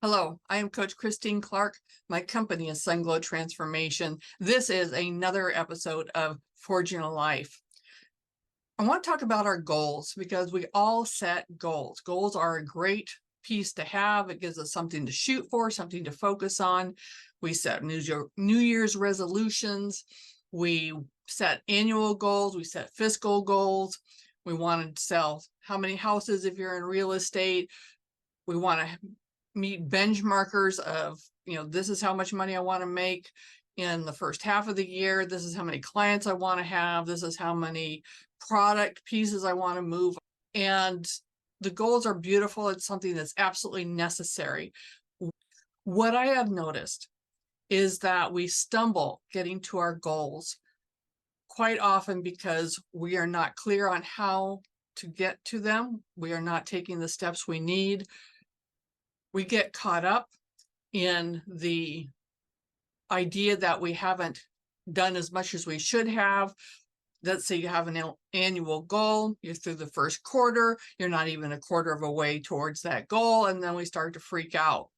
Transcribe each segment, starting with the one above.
Hello, I am Coach Christine Clark. My company is Sunglow Transformation. This is another episode of Forging a Life. I want to talk about our goals because we all set goals. Goals are a great piece to have. It gives us something to shoot for, something to focus on. We set New Year's resolutions. We set annual goals. We set fiscal goals. We want to sell how many houses if you're in real estate. We want to meet benchmarkers of, this is how much money I want to make in the first half of the year. This is how many clients I want to have. This is how many product pieces I want to move. And the goals are beautiful. It's something that's absolutely necessary. What I have noticed is that we stumble getting to our goals quite often because we are not clear on how to get to them. We are not taking the steps we need. We get caught up in the idea that we haven't done as much as we should have. Let's say you have an annual goal, you're through the first quarter, you're not even a quarter of a way towards that goal, and then we start to freak out.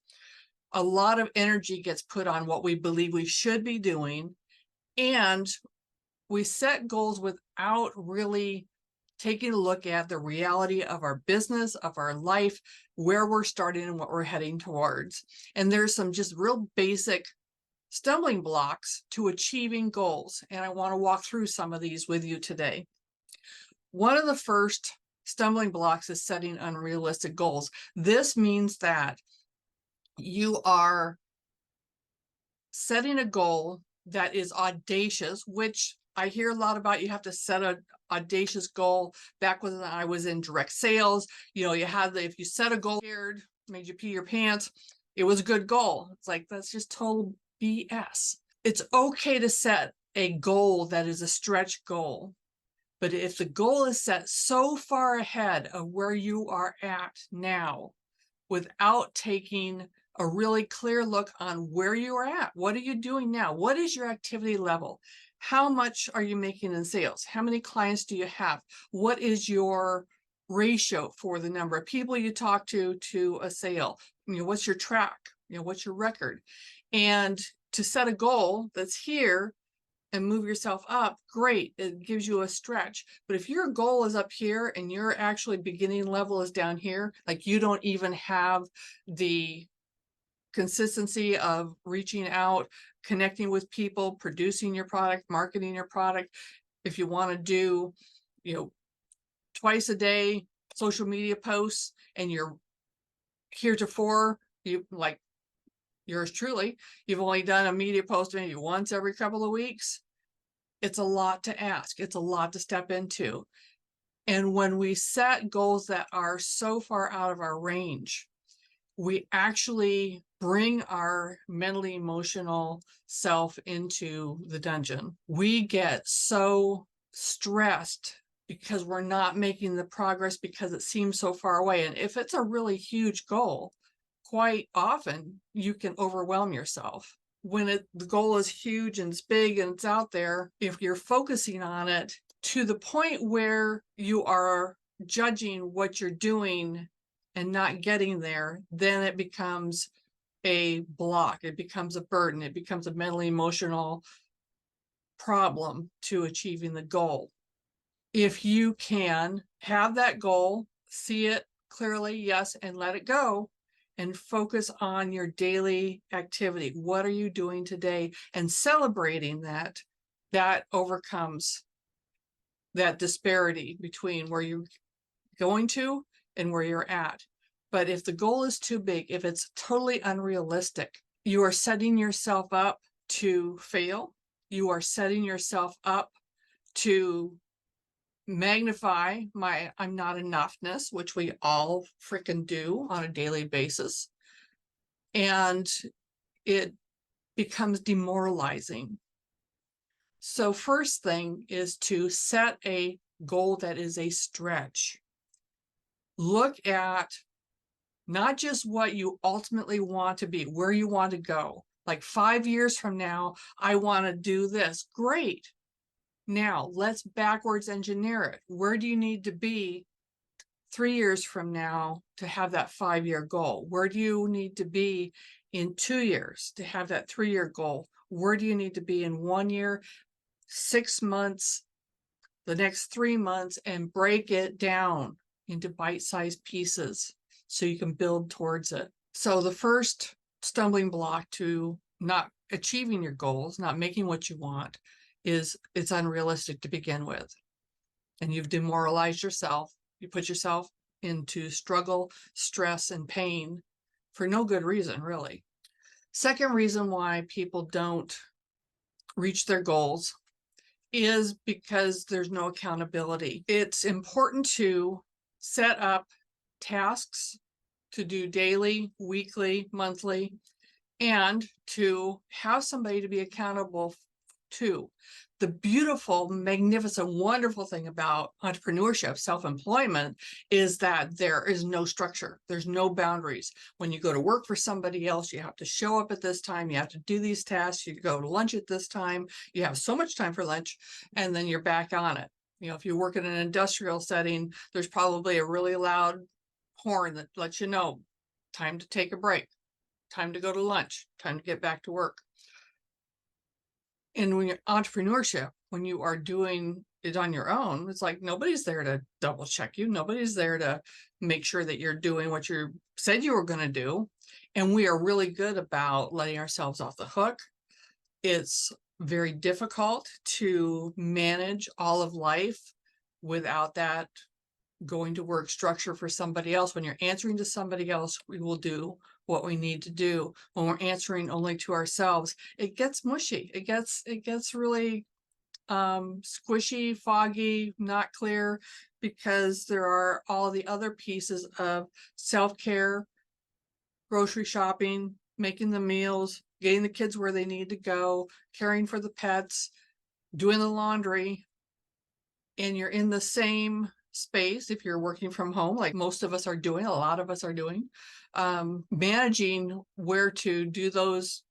A lot of energy gets put on what we believe we should be doing, and we set goals without really taking a look at the reality of our business, of our life, where we're starting and what we're heading towards. And there's some just real basic stumbling blocks to achieving goals. And I want to walk through some of these with you today. One of the first stumbling blocks is setting unrealistic goals. This means that you are setting a goal that is audacious, which I hear a lot about. You have to set an audacious goal. Back when I was in direct sales, you had if you set a goal, made you pee your pants, it was a good goal. It's like, that's just total BS. It's okay to set a goal that is a stretch goal. But if the goal is set so far ahead of where you are at now, without taking a really clear look on where you are at, what are you doing now? What is your activity level? How much are you making in sales? How many clients do you have? What is your ratio for the number of people you talk to a sale? What's your track? What's your record? And to set a goal that's here and move yourself up, great, it gives you a stretch. But if your goal is up here and your actually beginning level is down here, like you don't even have the consistency of reaching out, connecting with people, producing your product, marketing your product. If you want to do, twice a day social media posts, and you're heretofore, like yours truly, you've only done a media post maybe once every couple of weeks, it's a lot to ask. It's a lot to step into. And when we set goals that are so far out of our range, we actually bring our mentally emotional self into the dungeon. We get so stressed because we're not making the progress because it seems so far away. And if it's a really huge goal, quite often you can overwhelm yourself. When the goal is huge and it's big and it's out there, if you're focusing on it to the point where you are judging what you're doing and not getting there, then it becomes a block. It becomes a burden. It becomes a mentally emotional problem to achieving the goal. If you can have that goal, see it clearly, yes, and let it go, and focus on your daily activity. What are you doing today? And celebrating that overcomes that disparity between where you're going to and where you're at. But if the goal is too big, if it's totally unrealistic, you are setting yourself up to fail. You are setting yourself up to magnify my I'm not enoughness, which we all freaking do on a daily basis. And it becomes demoralizing. So first thing is to set a goal that is a stretch. Look at not just what you ultimately want to be, where you want to go. Like 5 years from now, I want to do this. Great. Now let's backwards engineer it. Where do you need to be 3 years from now to have that 5-year goal? Where do you need to be in 2 years to have that 3-year goal? Where do you need to be in 1 year, 6 months, the next 3 months, and break it down into bite-sized pieces so you can build towards it. So the first stumbling block to not achieving your goals, not making what you want, is it's unrealistic to begin with. And you've demoralized yourself. You put yourself into struggle, stress, and pain for no good reason, really. Second reason why people don't reach their goals is because there's no accountability. It's important to set up tasks to do daily, weekly, monthly, and to have somebody to be accountable to. The beautiful, magnificent, wonderful thing about entrepreneurship, self-employment, is that there is no structure. There's no boundaries. When you go to work for somebody else, you have to show up at this time. You have to do these tasks. You go to lunch at this time. You have so much time for lunch, and then you're back on it. You know, if you work in an industrial setting, there's probably a really loud horn that lets you know, time to take a break, time to go to lunch, time to get back to work. And when you're entrepreneurship, when you are doing it on your own, it's like nobody's there to double check you. Nobody's there to make sure that you're doing what you said you were going to do. And we are really good about letting ourselves off the hook. It's very difficult to manage all of life without that going to work structure for somebody else. When you're answering to somebody else, we will do what we need to do. When we're answering only to ourselves, it gets mushy. It gets really squishy, foggy, not clear, because there are all the other pieces of self-care, grocery shopping, making the meals, getting the kids where they need to go, caring for the pets, doing the laundry, and you're in the same space if you're working from home, like most of us are doing, a lot of us are doing, managing where to do those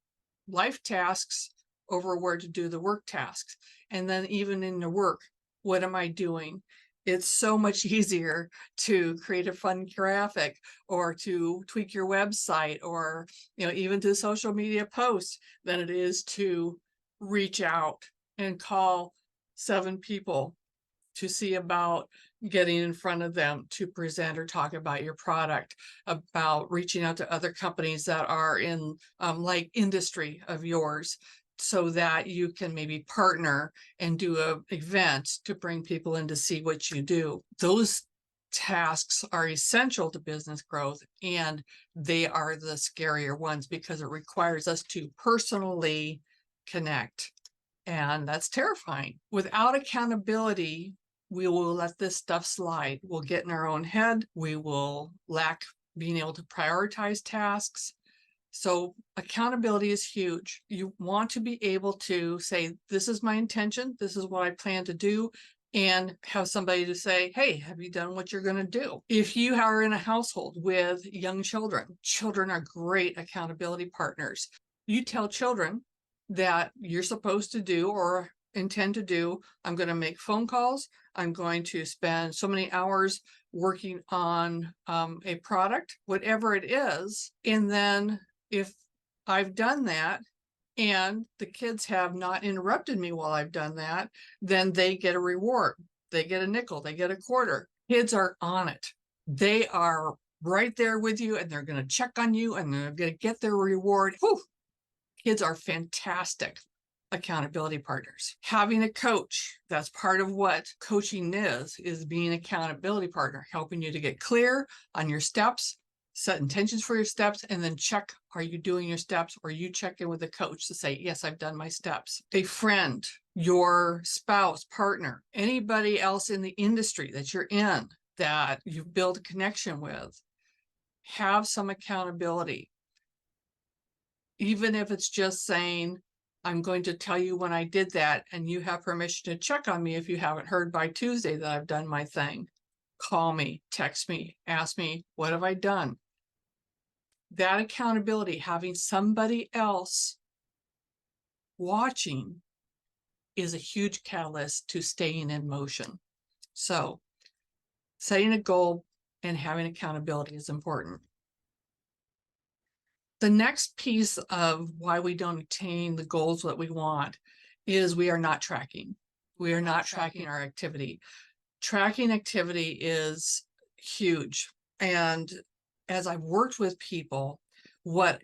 life tasks over where to do the work tasks. And then even in the work, what am I doing? It's so much easier to create a fun graphic or to tweak your website or, you know, even to social media posts than it is to reach out and call 7 people to see about getting in front of them to present or talk about your product, about reaching out to other companies that are in like industry of yours, so that you can maybe partner and do an event to bring people in to see what you do. Those tasks are essential to business growth, and they are the scarier ones because it requires us to personally connect. And that's terrifying. Without accountability, we will let this stuff slide. We'll get in our own head. We will lack being able to prioritize tasks. So accountability is huge. You want to be able to say, this is my intention. This is what I plan to do. And have somebody to say, hey, have you done what you're going to do? If you are in a household with young children, children are great accountability partners. You tell children that you're supposed to do or intend to do, I'm going to make phone calls. I'm going to spend so many hours working on a product, whatever it is. And then if I've done that and the kids have not interrupted me while I've done that, then they get a reward. They get a nickel, they get a quarter. Kids are on it. They are right there with you, and they're going to check on you, and they're going to get their reward. Whew. Kids are fantastic accountability partners. Having a coach, that's part of what coaching is being an accountability partner, helping you to get clear on your steps, set intentions for your steps, and then check, are you doing your steps? Or you check in with the coach to say, yes, I've done my steps. A friend, your spouse, partner, anybody else in the industry that you're in that you've built a connection with, have some accountability. Even if it's just saying, I'm going to tell you when I did that, and you have permission to check on me if you haven't heard by Tuesday that I've done my thing. Call me, text me, ask me, what have I done? That accountability, having somebody else watching, is a huge catalyst to staying in motion. So setting a goal, and having accountability is important. The next piece of why we don't attain the goals that we want is we are not tracking. We are not tracking our activity. Tracking activity is huge. And as I've worked with people, what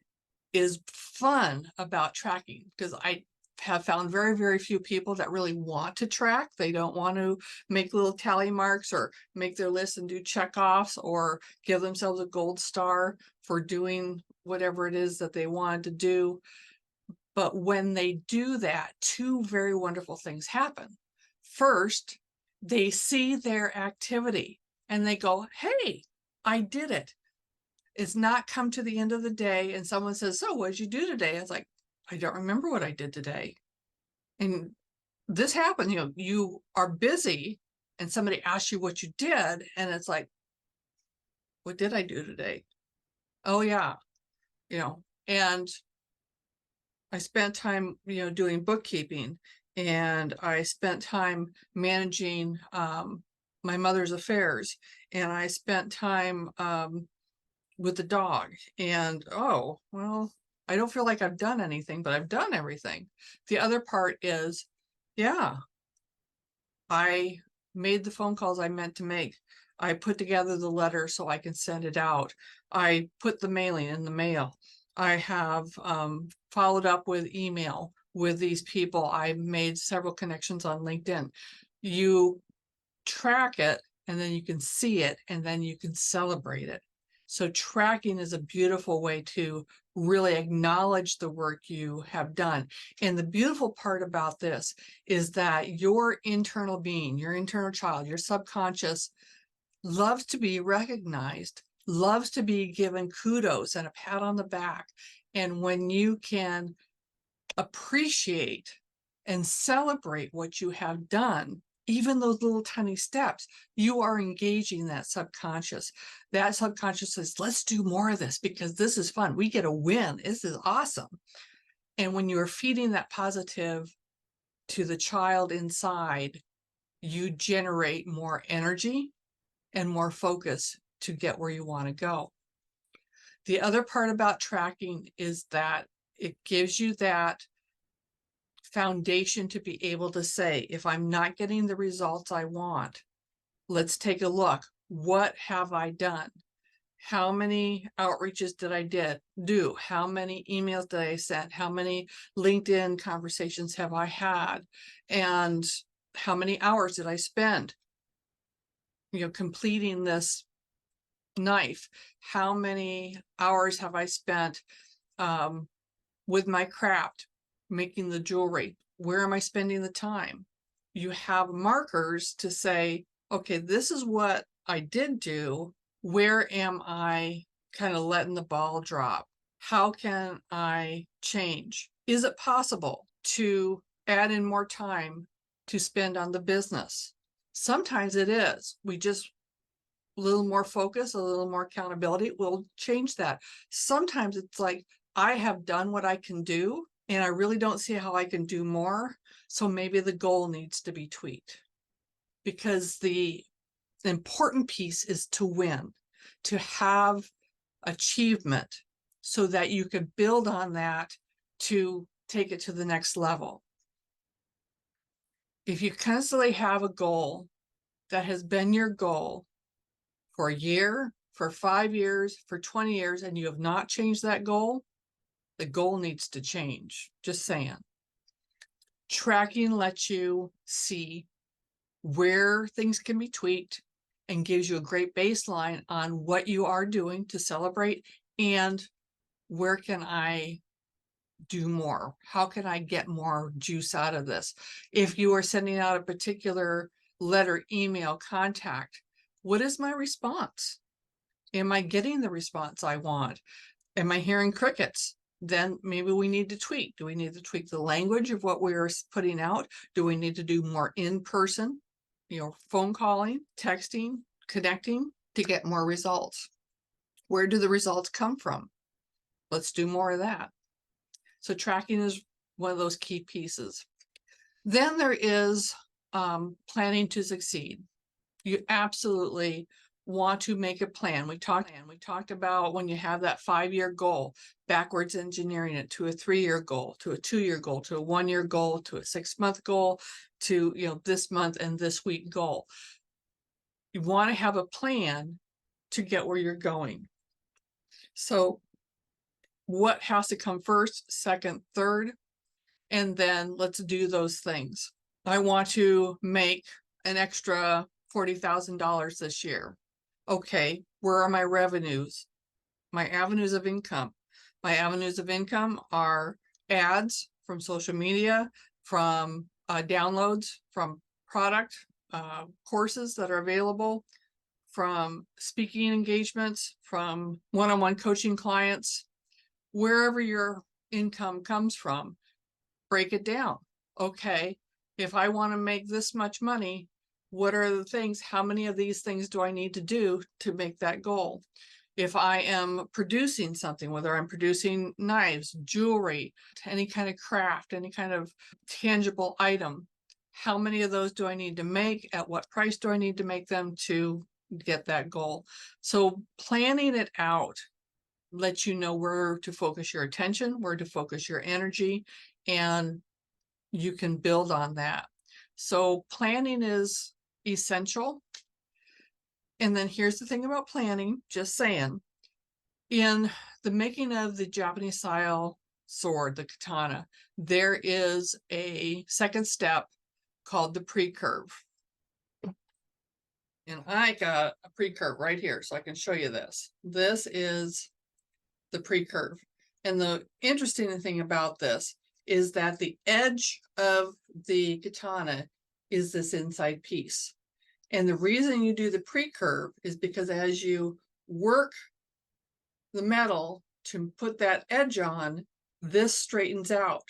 is fun about tracking, because I have found very, very few people that really want to track. They don't want to make little tally marks or make their list and do checkoffs or give themselves a gold star for doing whatever it is that they wanted to do. But when they do that, two very wonderful things happen. First, they see their activity and they go, hey, I did it. It's not come to the end of the day and someone says, so what did you do today? It's like, I don't remember what I did today. And this happened, you are busy and somebody asks you what you did. And it's like, what did I do today? Oh yeah. And I spent time, doing bookkeeping, and I spent time managing my mother's affairs, and I spent time with the dog. And oh, well, I don't feel like I've done anything, but I've done everything. The other part is, yeah, I made the phone calls I meant to make. I put together the letter so I can send it out. I put the mailing in the mail. I have followed up with email with these people. I've made several connections on LinkedIn. You track it, and then you can see it, and then you can celebrate it. So tracking is a beautiful way to really acknowledge the work you have done. And the beautiful part about this is that your internal being, your internal child, your subconscious loves to be recognized, loves to be given kudos and a pat on the back. And when you can appreciate and celebrate what you have done, even those little tiny steps, you are engaging that subconscious. That subconscious says, let's do more of this because this is fun. We get a win. This is awesome. And when you're feeding that positive to the child inside, you generate more energy and more focus to get where you want to go. The other part about tracking is that it gives you that foundation to be able to say, if I'm not getting the results I want, let's take a look. What have I done? How many outreaches did I do? How many emails did I send? How many LinkedIn conversations have I had? And how many hours did I spend, completing this knife? How many hours have I spent with my craft, making the jewelry? Where am I spending the time? You have markers to say, okay, this is what I did do. Where am I kind of letting the ball drop? How can I change? Is it possible to add in more time to spend on the business? Sometimes it is. We just a little more focus, a little more accountability will change that. Sometimes it's like, I have done what I can do, and I really don't see how I can do more. So maybe the goal needs to be tweaked, because the important piece is to win, to have achievement so that you can build on that to take it to the next level. If you constantly have a goal that has been your goal for a year, for 5 years, for 20 years, and you have not changed that goal, the goal needs to change. Just saying. Tracking lets you see where things can be tweaked and gives you a great baseline on what you are doing to celebrate and where can I do more? How can I get more juice out of this? If you are sending out a particular letter, email, contact, what is my response? Am I getting the response I want? Am I hearing crickets? Then maybe we need to tweak. Do we need to tweak the language of what we're putting out? Do we need to do more in-person, phone calling, texting, connecting to get more results? Where do the results come from? Let's do more of that. So tracking is one of those key pieces. Then there is planning to succeed. You absolutely want to make a plan. We talked about when you have that 5-year goal, backwards engineering it to a 3-year goal, to a 2-year goal, to a 1-year goal, to a 6-month goal, to, you know, this month and this week goal. You want to have a plan to get where you're going. So what has to come first, second, third, and then let's do those things. I want to make an extra $40,000 this year. Okay, where are my revenues? My avenues of income. My avenues of income are ads from social media, from downloads, from product courses that are available, from speaking engagements, from one-on-one coaching clients, wherever your income comes from, break it down. Okay, if I want to make this much money, what are the things, how many of these things do I need to do to make that goal? If I am producing something, whether I'm producing knives, jewelry, any kind of craft, any kind of tangible item, how many of those do I need to make? At what price do I need to make them to get that goal? So planning it out lets you know where to focus your attention, where to focus your energy, and you can build on that. So planning is essential. And then here's the thing about planning, just saying, in the making of the Japanese style sword, the katana, there is a second step called the pre-curve. And I got a pre-curve right here, so I can show you this. This is the pre-curve. And the interesting thing about this is that the edge of the katana is this inside piece. And the reason you do the pre-curve is because as you work the metal to put that edge on, this straightens out.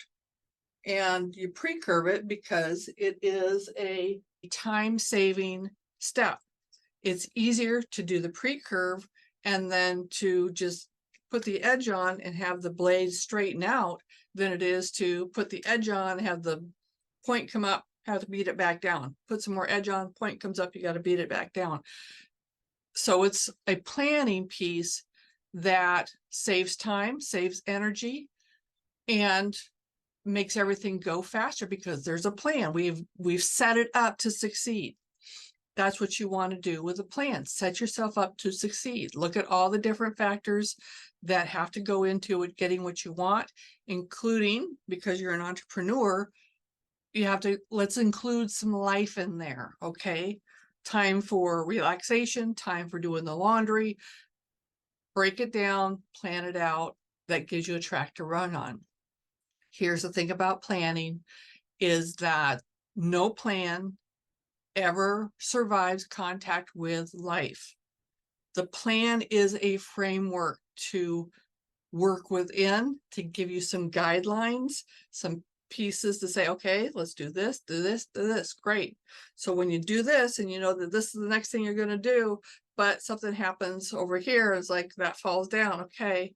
And you pre-curve it because it is a time-saving step. It's easier to do the pre-curve and then to just put the edge on and have the blade straighten out than it is to put the edge on, have the point come up, have to beat it back down. Put some more edge on, point comes up, you got to beat it back down. So it's a planning piece that saves time, saves energy, and makes everything go faster because there's a plan. We've set it up to succeed. That's what you want to do with a plan. Set yourself up to succeed. Look at all the different factors that have to go into it, getting what you want, including, because you're an entrepreneur, you have to, let's include some life in there, okay? Time for relaxation, time for doing the laundry. Break it down, plan it out. That gives you a track to run on. Here's the thing about planning is that no plan ever survives contact with life. The plan is a framework to work within, to give you some guidelines, some pieces to say, okay, let's do this, do this, do this. Great. So when you do this and you know that this is the next thing you're going to do, but something happens over here, it's like that falls down. Okay,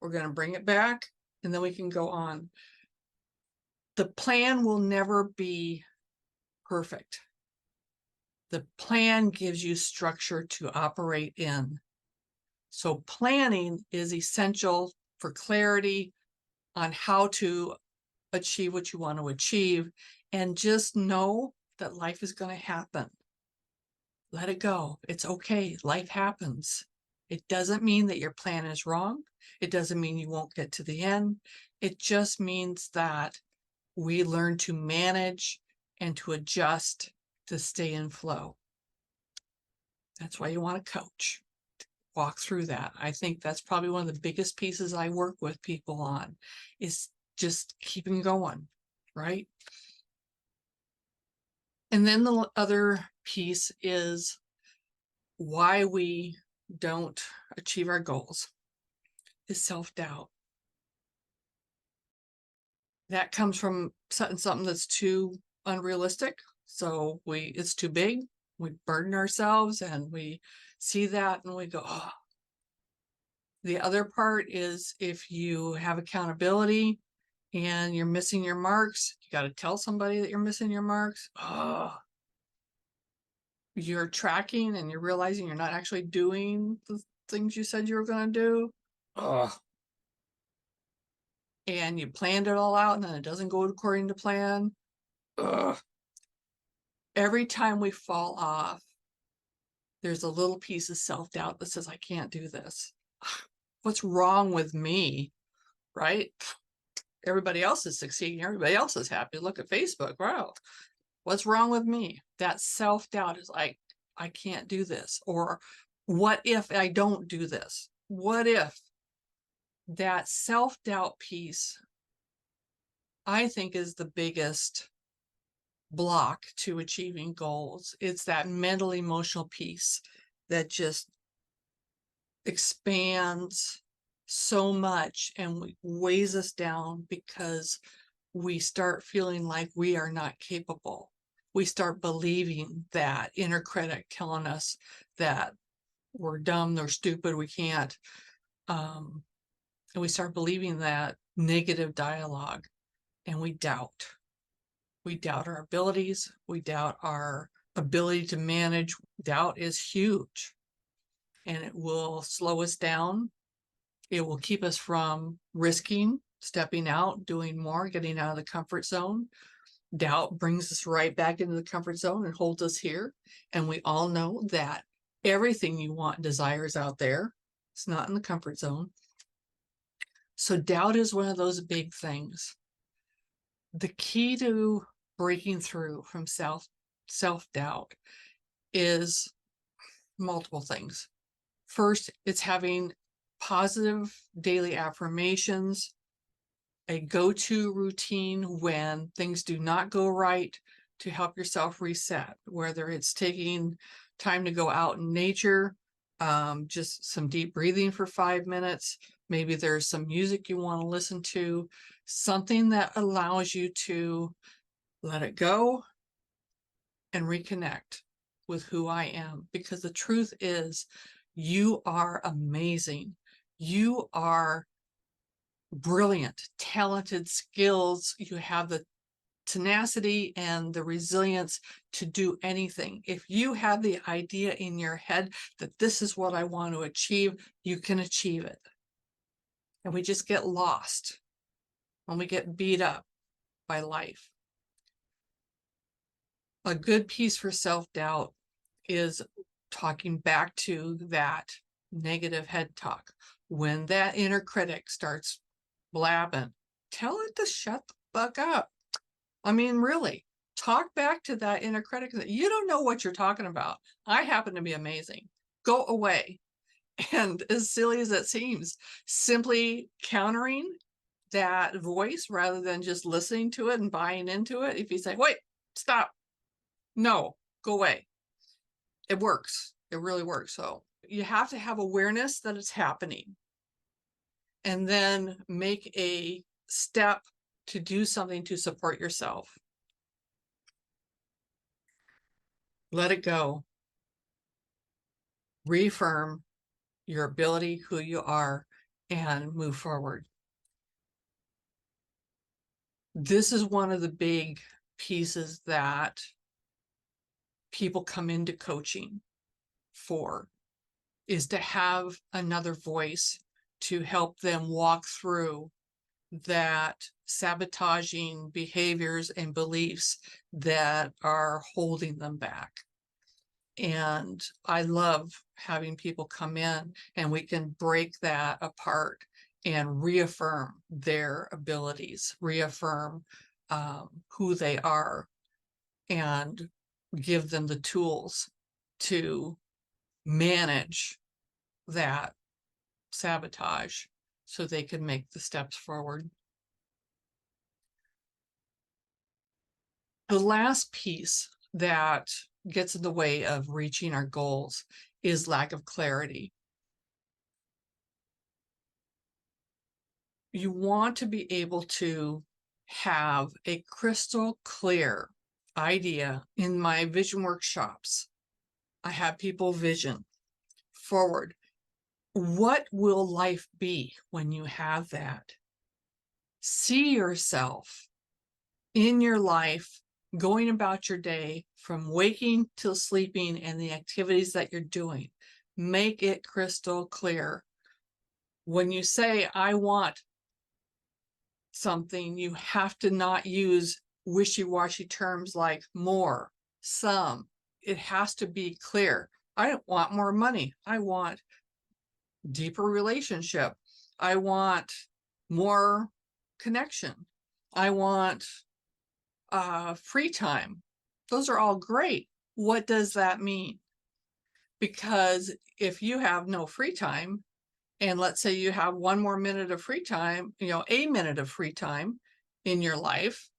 we're going to bring it back and then we can go on. The plan will never be perfect. The plan gives you structure to operate in. So planning is essential for clarity on how to achieve what you want to achieve, and just know that life is going to happen. Let it go. It's okay. Life happens. It doesn't mean that your plan is wrong. It doesn't mean you won't get to the end. It just means that we learn to manage and to adjust to stay in flow. That's why you want a coach. Walk through that. I think that's probably one of the biggest pieces I work with people on, is just keeping going, right? And then the other piece is why we don't achieve our goals is self-doubt. That comes from setting something that's too unrealistic. So it's too big. We burden ourselves and we see that and we go, oh. The other part is if you have accountability and you're missing your marks, you got to tell somebody that you're missing your marks. Oh. you're tracking and you're realizing you're not actually doing the things you said you were going to do. Ugh. And you planned it all out and then it doesn't go according to plan. Ugh. Every time we fall off, there's a little piece of self-doubt that says, I can't do this. What's wrong with me? Right? Everybody else is succeeding. Everybody else is happy. Look at Facebook. Wow. What's wrong with me? That self-doubt is like, I can't do this. Or what if I don't do this? What if? That self-doubt piece, I think, is the biggest block to achieving goals. It's that mental emotional piece that just expands so much and weighs us down because we start feeling like we are not capable. We start believing that inner critic telling us that we're dumb, they're stupid, we can't. And we start believing that negative dialogue, and we doubt. We doubt our abilities. We doubt our ability to manage. Doubt is huge, and it will slow us down. It will keep us from risking, stepping out, doing more, getting out of the comfort zone. Doubt brings us right back into the comfort zone and holds us here. And we all know that everything you want and desire is out there. It's not in the comfort zone. So doubt is one of those big things. The key to breaking through from self-doubt is multiple things. First, it's having positive daily affirmations, a go-to routine when things do not go right to help yourself reset, whether it's taking time to go out in nature, just some deep breathing for 5 minutes. Maybe there's some music you want to listen to, something that allows you to let it go and reconnect with who I am. Because the truth is, you are amazing. You are brilliant, talented, skills. You have the tenacity and the resilience to do anything. If you have the idea in your head that this is what I want to achieve, you can achieve it. And we just get lost when we get beat up by life. A good piece for self-doubt is talking back to that negative head talk. When that inner critic starts blabbing, tell it to shut the fuck up. I mean, really, talk back to that inner critic. You don't know what you're talking about. I happen to be amazing. Go away. And as silly as it seems, simply countering that voice rather than just listening to it and buying into it. If you say, wait, stop, no, go away. It works. It really works. So you have to have awareness that it's happening and then make a step to do something to support yourself. Let it go. Reaffirm your ability, who you are, and move forward. This is one of the big pieces that people come into coaching for, is to have another voice to help them walk through that sabotaging behaviors and beliefs that are holding them back. And I love having people come in and we can break that apart and reaffirm their abilities, reaffirm who they are, and give them the tools to manage that sabotage so they can make the steps forward. The last piece that gets in the way of reaching our goals is lack of clarity. You want to be able to have a crystal clear idea. In my vision workshops, I have people vision forward. What will life be when you have that? See yourself in your life going about your day from waking till sleeping and the activities that you're doing. Make it crystal clear. When you say, I want something, you have to not use wishy-washy terms like more, some. It has to be clear. I don't want more money. I want deeper relationship. I want more connection. I want free time. Those are all great. What does that mean? Because if you have no free time, and let's say you have one more minute of free time, a minute of free time in your life,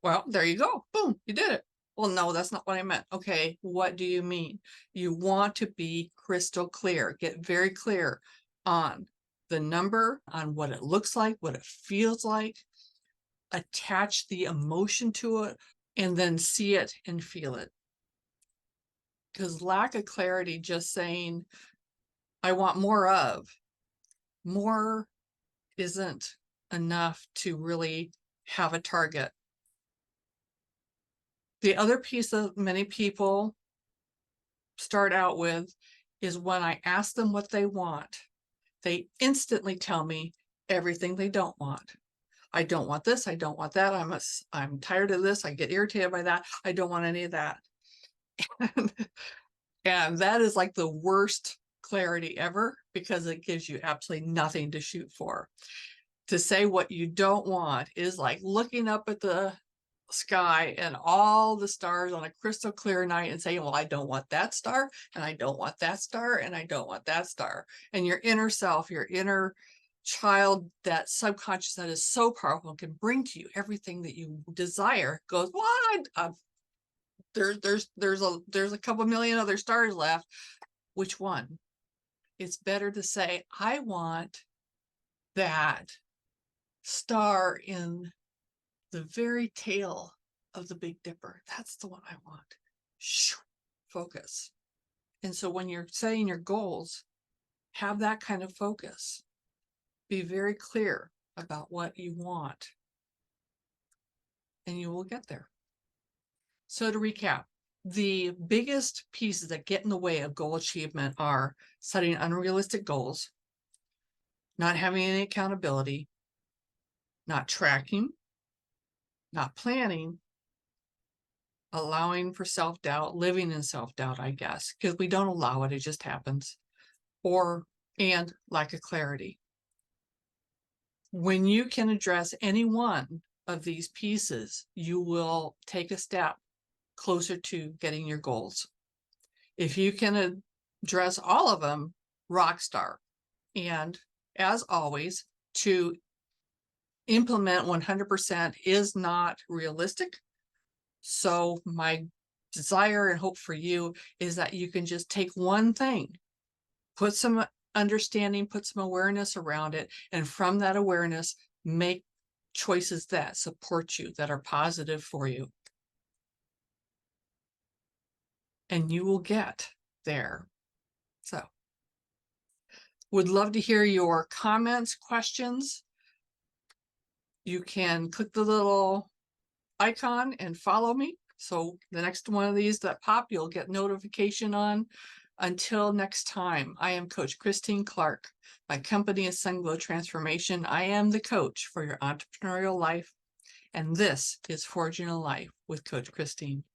well, there you go. Boom, you did it. Well, no, that's not what I meant. Okay, what do you mean? You want to be crystal clear. Get very clear on the number, on what it looks like, what it feels like. Attach the emotion to it, and then see it and feel it. Because lack of clarity, just saying, I want more isn't enough to really have a target. The other piece that many people start out with is when I ask them what they want, they instantly tell me everything they don't want. I don't want this. I don't want that. I'm tired of this. I get irritated by that. I don't want any of that. And that is like the worst clarity ever, because it gives you absolutely nothing to shoot for. To say what you don't want is like looking up at the sky and all the stars on a crystal clear night and saying, well, I don't want that star, and I don't want that star, and I don't want that star. And your inner self, your inner child, that subconscious that is so powerful, can bring to you everything that you desire, goes, well, there's a couple million other stars left. Which one? It's better to say, I want that star in the very tail of the Big Dipper. That's the one I want. Focus. And so when you're setting your goals, have that kind of focus. Be very clear about what you want, and you will get there. So to recap, the biggest pieces that get in the way of goal achievement are setting unrealistic goals, not having any accountability, not tracking, not planning, allowing for self-doubt, living in self-doubt, I guess, because we don't allow it, it just happens, and lack of clarity. When you can address any one of these pieces, you will take a step closer to getting your goals. If you can address all of them, rock star. And as always, to implement 100% is not realistic. So my desire and hope for you is that you can just take one thing, put some understanding, put some awareness around it, and from that awareness, make choices that support you, that are positive for you. And you will get there. So, would love to hear your comments, questions. You can click the little icon and follow me. So the next one of these that pop, you'll get notification on. Until next time, I am Coach Christine Clark. My company is Sunglow Transformation. I am the coach for your entrepreneurial life. And this is Forging a Life with Coach Christine.